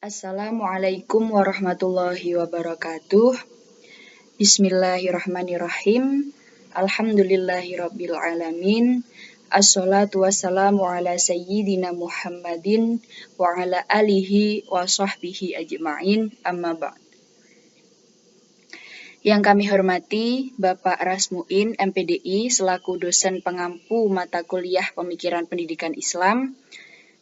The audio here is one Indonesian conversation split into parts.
Assalamualaikum warahmatullahi wabarakatuh. Bismillahirrahmanirrahim. Alhamdulillahirabbil alamin. Assalatu wassalamu ala sayyidina Muhammadin wa ala alihi wa sahbihi ajma'in. Amma ba'd. Yang kami hormati Bapak Rasmuin MPDI selaku dosen pengampu mata kuliah Pemikiran Pendidikan Islam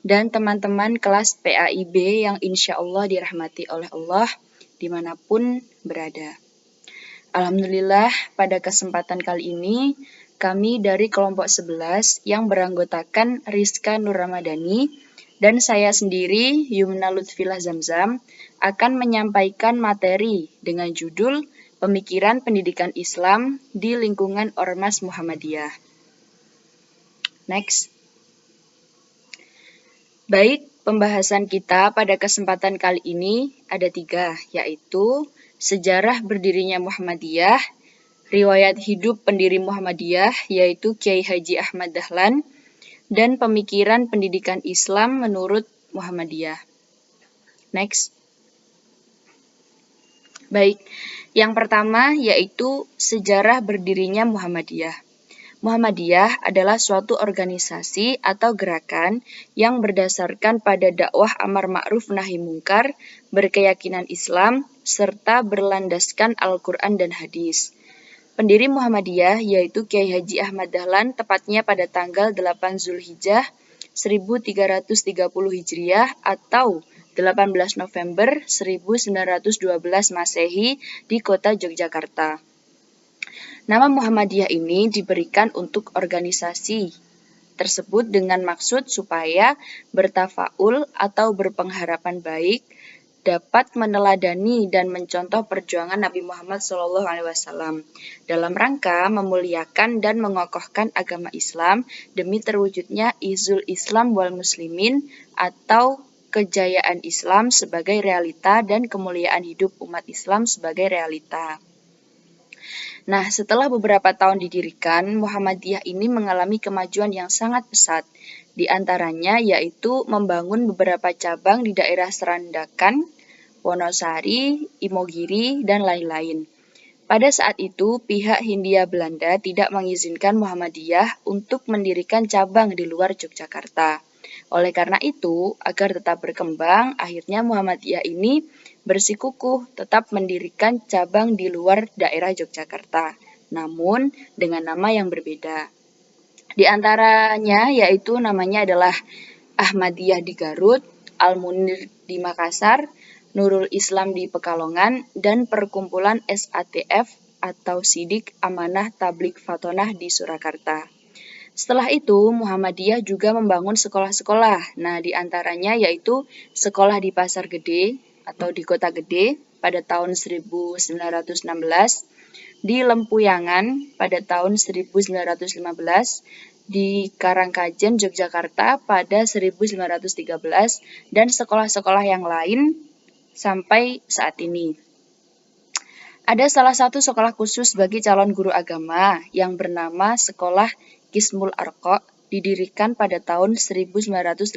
dan teman-teman kelas PAIB yang insya Allah dirahmati oleh Allah dimanapun berada. Alhamdulillah pada kesempatan kali ini kami dari kelompok 11 yang beranggotakan Rizka Nur Ramadhani dan saya sendiri Yumna Lutfilah Zamzam akan menyampaikan materi dengan judul Pemikiran Pendidikan Islam di Lingkungan Ormas Muhammadiyah. Next. Baik, pembahasan kita pada kesempatan kali ini ada 3, yaitu sejarah berdirinya Muhammadiyah, riwayat hidup pendiri Muhammadiyah yaitu Kiai Haji Ahmad Dahlan, dan pemikiran pendidikan Islam menurut Muhammadiyah. Next. Baik, yang pertama yaitu sejarah berdirinya Muhammadiyah. Muhammadiyah adalah suatu organisasi atau gerakan yang berdasarkan pada dakwah amar ma'ruf nahi mungkar, berkeyakinan Islam, serta berlandaskan Al-Quran dan Hadis. Pendiri Muhammadiyah yaitu Kiai Haji Ahmad Dahlan tepatnya pada tanggal 8 Zulhijjah 1330 Hijriah atau 18 November 1912 Masehi di kota Yogyakarta. Nama Muhammadiyah ini diberikan untuk organisasi tersebut dengan maksud supaya bertafaul atau berpengharapan baik dapat meneladani dan mencontoh perjuangan Nabi Muhammad SAW dalam rangka memuliakan dan mengokohkan agama Islam demi terwujudnya izul Islam wal muslimin atau kejayaan Islam sebagai realita dan kemuliaan hidup umat Islam sebagai realita. Nah, setelah beberapa tahun didirikan, Muhammadiyah ini mengalami kemajuan yang sangat pesat. Di antaranya yaitu membangun beberapa cabang di daerah Serandakan, Wonosari, Imogiri, dan lain-lain. Pada saat itu, pihak Hindia Belanda tidak mengizinkan Muhammadiyah untuk mendirikan cabang di luar Yogyakarta. Oleh karena itu, agar tetap berkembang, akhirnya Muhammadiyah ini bersikukuh tetap mendirikan cabang di luar daerah Yogyakarta, namun dengan nama yang berbeda. Di antaranya yaitu namanya adalah Ahmadiyah di Garut, Al-Munir di Makassar, Nurul Islam di Pekalongan, dan Perkumpulan SATF atau Sidik Amanah Tabligh Fatonah di Surakarta. Setelah itu, Muhammadiyah juga membangun sekolah-sekolah. Nah, di antaranya yaitu sekolah di Pasar Gede atau di Kota Gede pada tahun 1916, di Lempuyangan pada tahun 1915, di Karangkajen, Yogyakarta pada 1913, dan sekolah-sekolah yang lain sampai saat ini. Ada salah satu sekolah khusus bagi calon guru agama yang bernama Sekolah Kismul Arqa didirikan pada tahun 1918.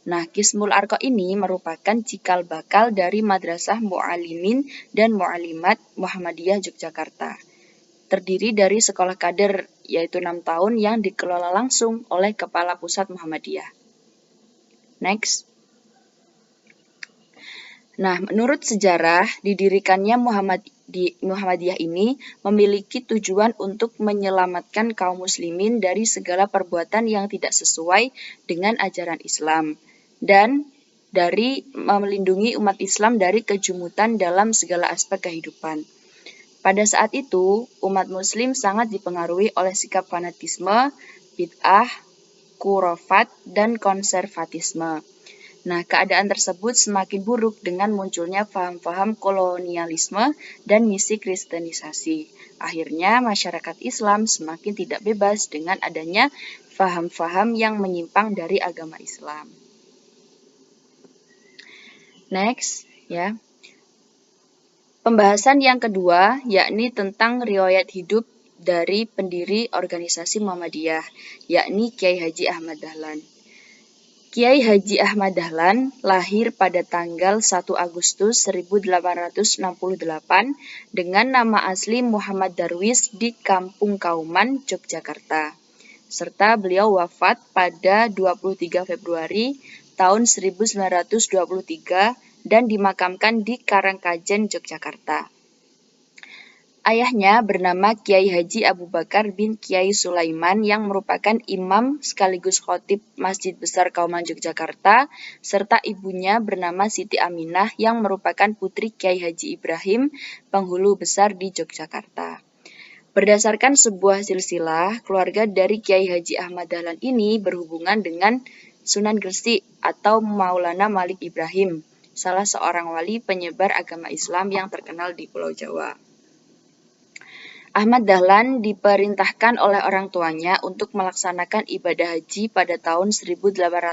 Nah, Kismul Arqa ini merupakan cikal bakal dari Madrasah Mu'alimin dan Mu'alimat Muhammadiyah Yogyakarta. Terdiri dari sekolah kader, yaitu 6 tahun yang dikelola langsung oleh Kepala Pusat Muhammadiyah. Next. Nah, menurut sejarah, didirikannya Muhammadiyah ini memiliki tujuan untuk menyelamatkan kaum muslimin dari segala perbuatan yang tidak sesuai dengan ajaran Islam dan dari melindungi umat Islam dari kejumutan dalam segala aspek kehidupan. Pada saat itu, umat muslim sangat dipengaruhi oleh sikap fanatisme, bid'ah, khurafat, dan konservatisme. Nah, keadaan tersebut semakin buruk dengan munculnya paham-paham kolonialisme dan misi kristenisasi. Akhirnya, masyarakat Islam semakin tidak bebas dengan adanya paham-paham yang menyimpang dari agama Islam. Next, ya. Pembahasan yang kedua, yakni tentang riwayat hidup dari pendiri organisasi Muhammadiyah, yakni Kiai Haji Ahmad Dahlan. Kiai Haji Ahmad Dahlan lahir pada tanggal 1 Agustus 1868 dengan nama asli Muhammad Darwis di Kampung Kauman, Yogyakarta. Serta beliau wafat pada 23 Februari tahun 1923 dan dimakamkan di Karangkajen, Yogyakarta. Ayahnya bernama Kiai Haji Abu Bakar bin Kiai Sulaiman yang merupakan imam sekaligus khatib Masjid Besar Kauman Yogyakarta, serta ibunya bernama Siti Aminah yang merupakan putri Kiai Haji Ibrahim, penghulu besar di Yogyakarta. Berdasarkan sebuah silsilah, keluarga dari Kiai Haji Ahmad Dahlan ini berhubungan dengan Sunan Gresik atau Maulana Malik Ibrahim, salah seorang wali penyebar agama Islam yang terkenal di Pulau Jawa. Ahmad Dahlan diperintahkan oleh orang tuanya untuk melaksanakan ibadah haji pada tahun 1888.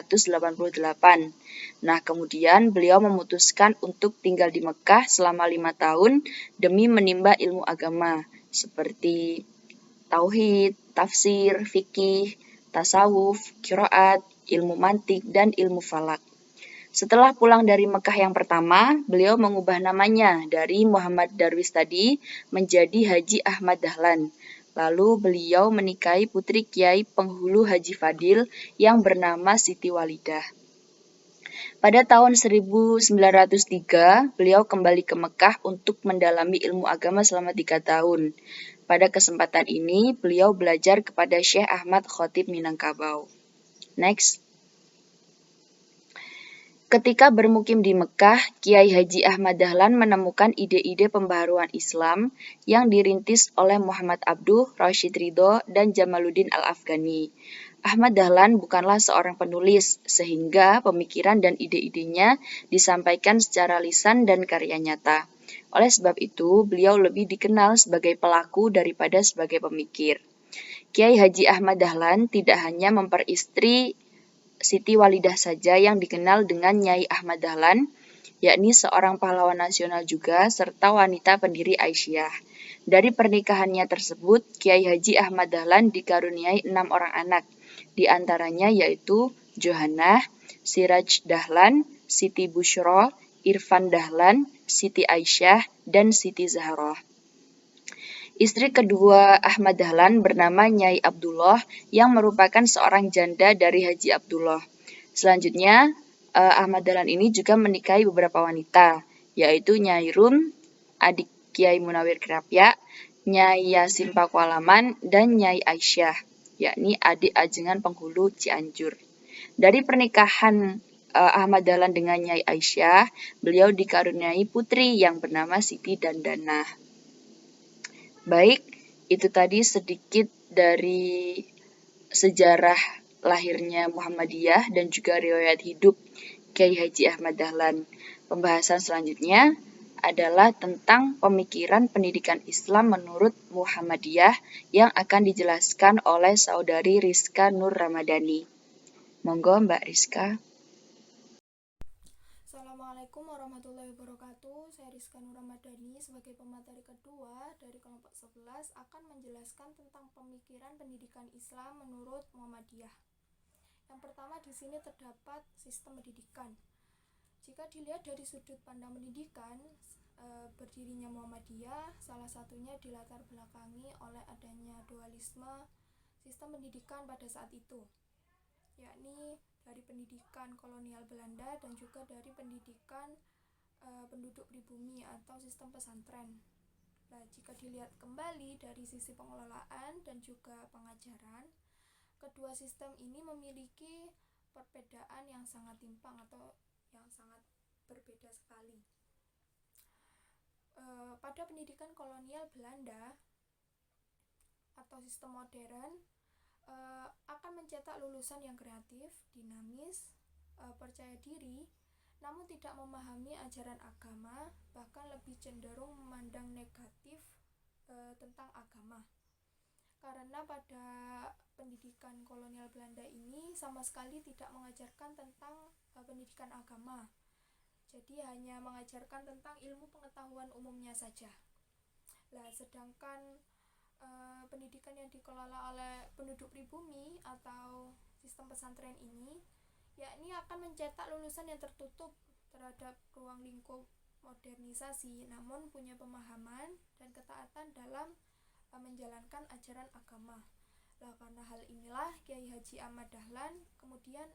Nah, kemudian beliau memutuskan untuk tinggal di Mekah selama 5 tahun demi menimba ilmu agama, seperti tauhid, tafsir, fikih, tasawuf, qiraat, ilmu mantik, dan ilmu falak. Setelah pulang dari Mekah yang pertama, beliau mengubah namanya dari Muhammad Darwis tadi menjadi Haji Ahmad Dahlan. Lalu beliau menikahi putri Kiai Penghulu Haji Fadil yang bernama Siti Walidah. Pada tahun 1903, beliau kembali ke Mekah untuk mendalami ilmu agama selama 3 tahun. Pada kesempatan ini, beliau belajar kepada Syekh Ahmad Khatib Minangkabau. Next. Ketika bermukim di Mekah, Kiai Haji Ahmad Dahlan menemukan ide-ide pembaharuan Islam yang dirintis oleh Muhammad Abduh, Rashid Ridho, dan Jamaluddin Al-Afghani. Ahmad Dahlan bukanlah seorang penulis, sehingga pemikiran dan ide-idenya disampaikan secara lisan dan karya nyata. Oleh sebab itu, beliau lebih dikenal sebagai pelaku daripada sebagai pemikir. Kiai Haji Ahmad Dahlan tidak hanya memperistri Siti Walidah saja yang dikenal dengan Nyai Ahmad Dahlan, yakni seorang pahlawan nasional juga, serta wanita pendiri Aisyah. Dari pernikahannya tersebut, Kiai Haji Ahmad Dahlan dikaruniai 6 orang anak, di antaranya yaitu Johannah, Siraj Dahlan, Siti Bushro, Irfan Dahlan, Siti Aisyah, dan Siti Zahroh. Istri kedua Ahmad Dahlan bernama Nyai Abdullah yang merupakan seorang janda dari Haji Abdullah. Selanjutnya, Ahmad Dahlan ini juga menikahi beberapa wanita, yaitu Nyai Rum, adik Kiai Munawir Kerapia, Nyai Yasin Pakualaman, dan Nyai Aisyah, yakni adik ajengan penghulu Cianjur. Dari pernikahan Ahmad Dahlan dengan Nyai Aisyah, beliau dikaruniai putri yang bernama Siti Dandanah. Baik, itu tadi sedikit dari sejarah lahirnya Muhammadiyah dan juga riwayat hidup Kiai Haji Ahmad Dahlan. Pembahasan selanjutnya adalah tentang pemikiran pendidikan Islam menurut Muhammadiyah yang akan dijelaskan oleh saudari Rizka Nur Ramadhani. Monggo Mbak Rizka. Assalamualaikum warahmatullahi wabarakatuh. Saya Rizka Nur Ramadhani sebagai pemateri kedua dari kelompok 11 akan menjelaskan tentang pemikiran pendidikan Islam menurut Muhammadiyah. Yang pertama di sini terdapat sistem pendidikan. Jika dilihat dari sudut pandang pendidikan, berdirinya Muhammadiyah salah satunya dilatar belakangi oleh adanya dualisme sistem pendidikan pada saat itu, yakni dari pendidikan kolonial Belanda dan juga dari pendidikan penduduk pribumi atau sistem pesantren. Nah, jika dilihat kembali dari sisi pengelolaan dan juga pengajaran, kedua sistem ini memiliki perbedaan yang sangat timpang atau yang sangat berbeda sekali. Pada pendidikan kolonial Belanda atau sistem modern, akan mencetak lulusan yang kreatif, dinamis, percaya diri, namun tidak memahami ajaran agama, bahkan lebih cenderung memandang negatif tentang agama. Karena pada pendidikan kolonial Belanda ini sama sekali tidak mengajarkan tentang pendidikan agama. Jadi hanya mengajarkan tentang ilmu pengetahuan umumnya saja. Nah, sedangkan pendidikan yang dikelola oleh penduduk pribumi atau sistem pesantren ini yakni akan mencetak lulusan yang tertutup terhadap ruang lingkup modernisasi, namun punya pemahaman dan ketaatan dalam menjalankan ajaran agama. Karena hal inilah Kiai Haji Ahmad Dahlan kemudian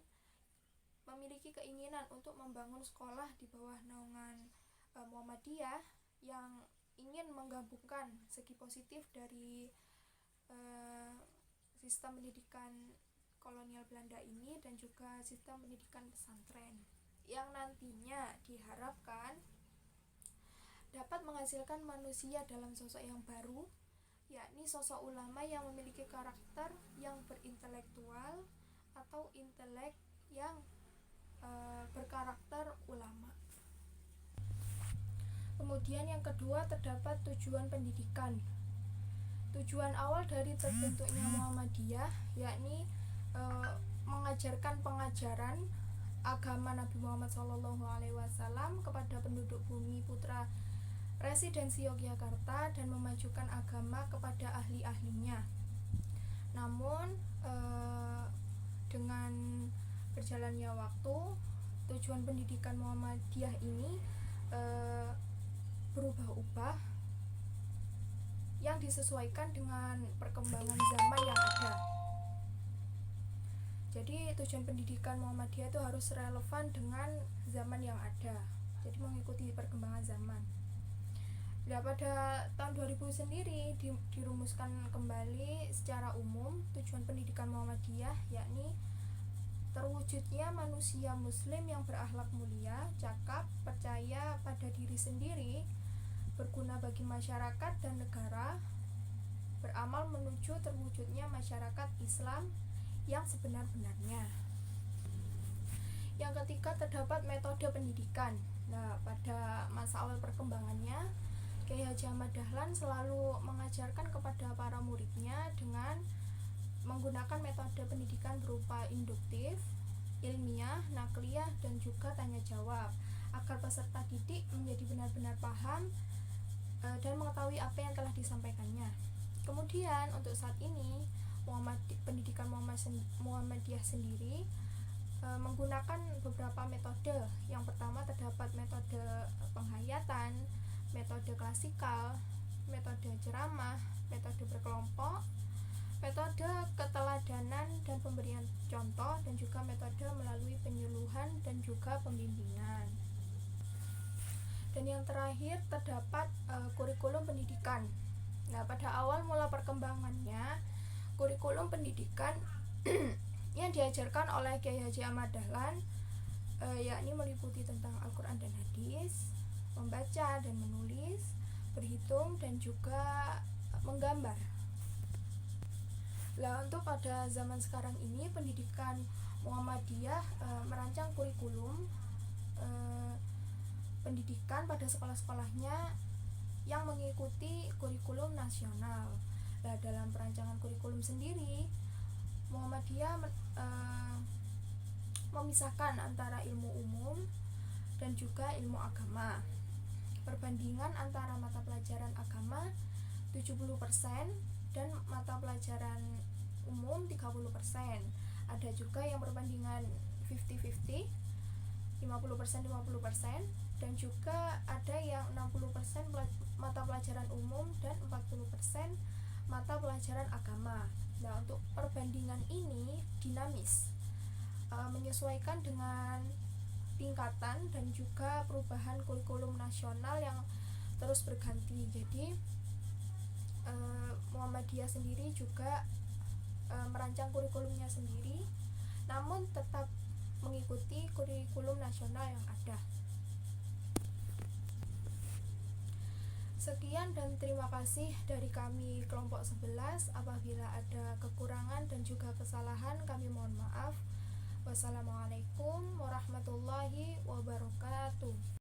memiliki keinginan untuk membangun sekolah di bawah naungan Muhammadiyah yang ingin menggabungkan segi positif dari sistem pendidikan kolonial Belanda ini dan juga sistem pendidikan pesantren yang nantinya diharapkan dapat menghasilkan manusia dalam sosok yang baru, yakni sosok ulama yang memiliki karakter yang berintelektual atau intelek yang berkarakter ulama. Kemudian yang kedua terdapat tujuan pendidikan. Tujuan awal dari terbentuknya Muhammadiyah yakni mengajarkan pengajaran agama Nabi Muhammad SAW kepada penduduk bumi putra Residensi Yogyakarta dan memajukan agama kepada ahli-ahlinya. Namun dengan berjalannya waktu, tujuan pendidikan Muhammadiyah ini berubah-ubah yang disesuaikan dengan perkembangan zaman yang ada. Jadi tujuan pendidikan Muhammadiyah itu harus relevan dengan zaman yang ada, jadi mengikuti perkembangan zaman. Nah, pada tahun 2000 sendiri dirumuskan kembali secara umum tujuan pendidikan Muhammadiyah, yakni terwujudnya manusia muslim yang berakhlak mulia, cakap, percaya pada diri sendiri, berguna bagi masyarakat dan negara, beramal menuju terwujudnya masyarakat Islam yang sebenar-benarnya. Yang ketiga terdapat metode pendidikan. Nah, pada masa awal perkembangannya, Kiai Haji Ahmad Dahlan selalu mengajarkan kepada para muridnya dengan menggunakan metode pendidikan berupa induktif, ilmiah, nakliyah, dan juga tanya jawab, agar peserta didik menjadi benar-benar paham dan mengetahui apa yang telah disampaikannya. Kemudian untuk saat ini pendidikan Muhammadiyah sendiri menggunakan beberapa metode. Yang pertama terdapat metode penghayatan, metode klasikal, metode ceramah, metode berkelompok, metode keteladanan dan pemberian contoh, dan juga metode melalui penyuluhan dan juga pembimbingan. Dan yang terakhir terdapat kurikulum pendidikan. Nah, pada awal mula perkembangannya, kurikulum pendidikan yang diajarkan oleh Kiai Haji Ahmad Dahlan yakni meliputi tentang Al-Quran dan Hadis, membaca dan menulis, berhitung, dan juga menggambar. Nah, untuk pada zaman sekarang ini pendidikan Muhammadiyah merancang kurikulum pendidikan pada sekolah-sekolahnya yang mengikuti kurikulum nasional. Nah, dalam perancangan kurikulum sendiri, Muhammadiyah memisahkan antara ilmu umum dan juga ilmu agama. Perbandingan antara mata pelajaran agama 70% dan mata pelajaran umum 30%. Ada juga yang perbandingan 50-50, 50%-50%, dan juga ada yang 60% mata pelajaran umum dan 40% mata pelajaran agama. Nah, untuk perbandingan ini dinamis, menyesuaikan dengan tingkatan dan juga perubahan kurikulum nasional yang terus berganti. Jadi Muhammadiyah sendiri juga merancang kurikulumnya sendiri, namun tetap mengikuti kurikulum nasional yang ada. Sekian dan terima kasih dari kami kelompok 11. Apabila ada kekurangan dan juga kesalahan, kami mohon maaf. Wassalamualaikum warahmatullahi wabarakatuh.